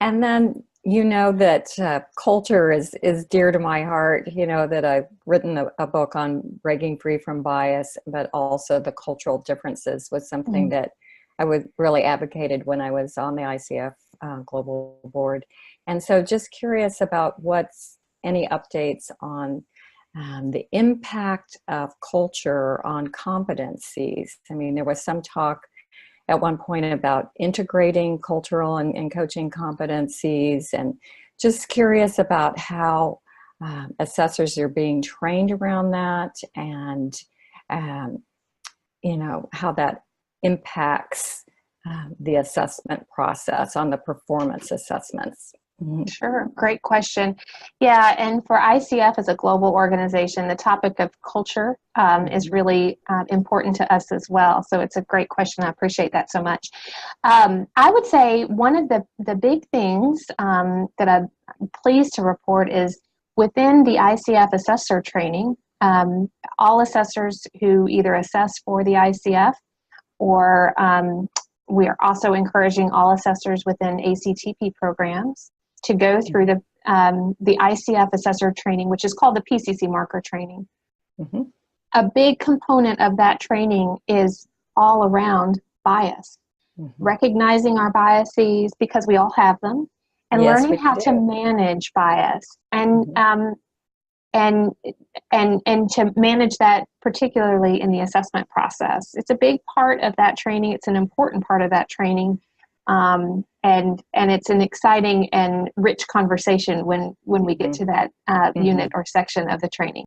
And then, that culture is dear to my heart. That I've written a book on breaking free from bias, but also the cultural differences was something that I would really advocated when I was on the ICF global board. And so just curious about what's any updates on the impact of culture on competencies. I mean, there was some talk at one point about integrating cultural and coaching competencies, and just curious about how assessors are being trained around that, and how that impacts the assessment process on the performance assessments. Sure. Great question. Yeah. And for ICF as a global organization, the topic of culture is really important to us as well. So it's a great question. I appreciate that so much. I would say one of the big things that I'm pleased to report is within the ICF assessor training, all assessors who either assess for the ICF or we are also encouraging all assessors within ACTP programs to go through the ICF assessor training, which is called the PCC marker training. Mm-hmm. A big component of that training is all around bias, recognizing our biases because we all have them, and learning how to manage bias and to manage that particularly in the assessment process. It's a big part of that training. It's an important part of that training. And it's an exciting and rich conversation when we get to that unit or section of the training.